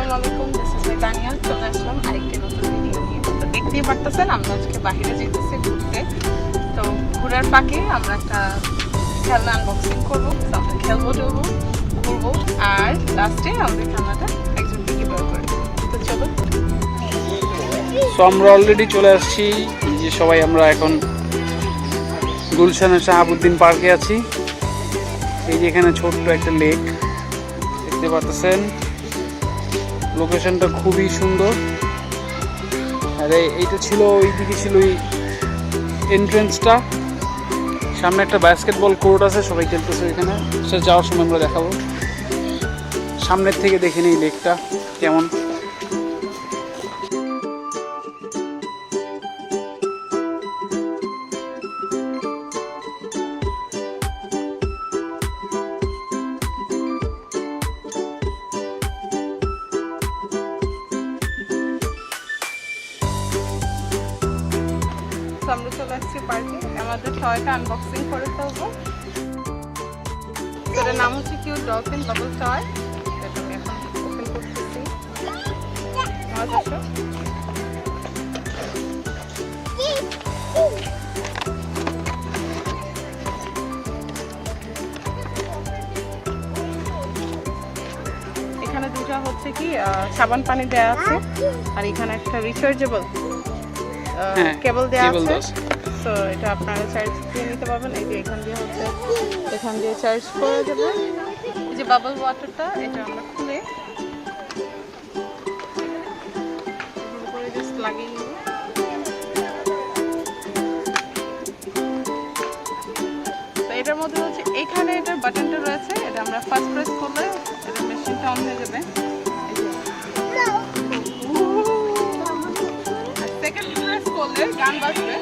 আসসালামু আলাইকুম, this is Tania. চলে আসলাম আরেকটি নতুন ভিডিও নিয়ে। তো দেখতেই পারতেছেন আমরা আজকে বাইরে যেতেছি ঘুরতে। তো ঘোরার ফাঁকে আমরা একটা খেলনা আনবক্সিং করবো, আমরা খেলবো টেলবো ঘুরবো, আর লাস্টে আমাদের খেলনাটা একজনকে গিভ করে দেবো। তো চলো। তো আমরা অলরেডি চলে আসছি, যে সবাই আমরা এখন গুলশান শাহাবুদ্দিন পার্কে আছি। এই যে এখানে ছোট্ট একটা লেক দেখতে পাচ্ছেন, লোকেশনটা খুবই সুন্দর। আর এইটা ছিল, ওইদিকে ছিল ওই এন্ট্রেন্সটা, সামনে একটা বাস্কেটবল কোর্ট আছে, সবাই খেলতেছে এখানে। সেটা যাওয়ার সময় আমরা দেখাবো। সামনের থেকে দেখে নিই লেকটা কেমন। আমরা চলে আসছি পার্কে, আমাদের টয়টা আনবক্সিং করে ফেলবো। এটার নাম হচ্ছে কিউট ডলফিন বাবল টয়। এটা আমি এখন ওপেন করতেছি। এখানে দুটো হচ্ছে কি সাবান পানি দেওয়া আছে, আর এখানে একটা রিচার্জেবল কেবল দেওয়া আছে। তো এটা আপনারা চার্জ দিয়ে নিতে পারবেন। এই যে এখান দিয়ে হচ্ছে, এখান দিয়ে চার্জ করে দেবেন। এই যে বাবল ওয়াটারটা, এটা আমরা খুলে জাস্ট লাগিয়ে নিব। তো এটার মধ্যে হচ্ছে এখানে এটার বাটনটা রয়েছে, এটা আমরা ফার্স্ট প্রেস করলে এটা মেশিনটা অন হয়ে যাবে। সেকেন্ড প্রেস করলে গান বাজবে।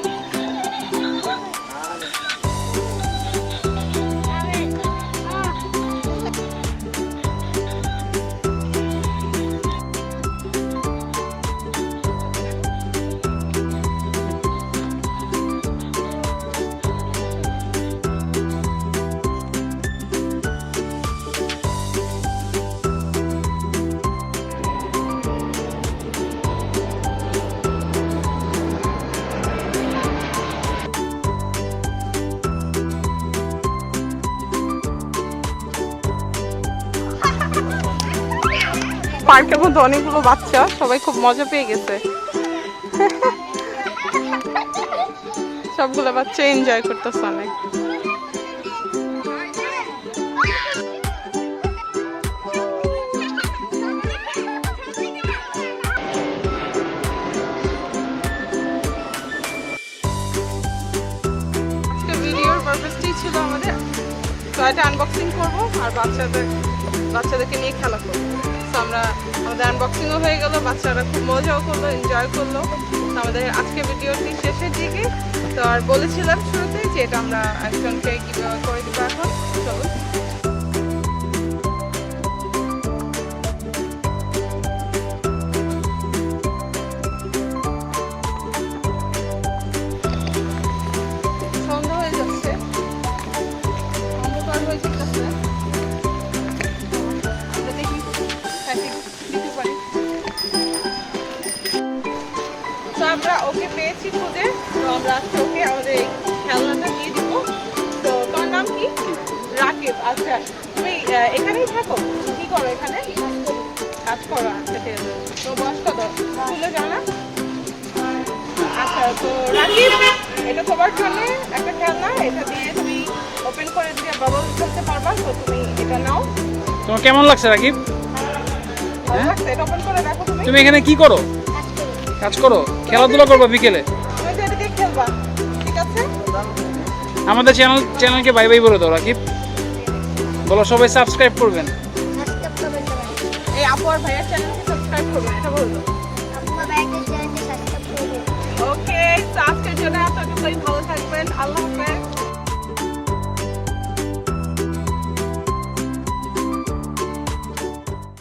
পার্কের মধ্যে অনেকগুলো বাচ্চা, সবাই খুব মজা পেয়ে গেছে। সবগুলো বাচ্চা এনজয় করতেছে অনেক। আজকে ভিডিওর পারপাসটাই ছিল আমাদের টয়টা আনবক্সিং করবো আর বাচ্চাদেরকে নিয়ে খেলা করবো। আমাদের আনবক্সিংও হয়ে গেল, বাচ্চারা খুব মজাও করলো, এনজয় করলো। আমাদের আজকে ভিডিওটি শেষের দিকে। তো আর বলেছিলাম শুরুতে যে এটা আমরা একজনকে গিভ করে দিব। এখন চলো। সন্ধ্যা হয়ে যাচ্ছে, অন্ধকার হয়ে যেতেছে। আমরা ওকে পেয়েছি খুঁজে, তো আমরা আজকে ওকে আমাদের এই খেলনাটা দিয়ে দিব। তো তোমার নাম কি? রাকিব। আচ্ছা, তুমি এখানেই থাকো? কি করো এখানে? কাজ করো? আচ্ছা ঠিক আছে। তো বয়স কত? স্কুলে যাও না? আচ্ছা, তো রাকিব, এটা তোমার জন্য একটা খেলনা। এটা দিয়ে তুমি ওপেন করে দিয়ে বাবল খেলতে পারবা। তো তুমি এটা নাও। তোমার কেমন লাগছে রাকিব? ভালো লাগছে? এটা ওপেন করে রাখো। তুমি এখানে কি করো? কাজ করো? খেলাধুলা করবা বিকেলে? আমাদের চ্যানেলকে বাই বাই বলে দাও রাকিব। বলো সবাই সাবস্ক্রাইব করবেন। এই আপু আর ভাইয়ার চ্যানেলকে সাবস্ক্রাইব করবেন, এটা বলো। ওকে, আজকের জন্য আপনারা ভালো থাকবেন। আল্লাহ হাফেজ।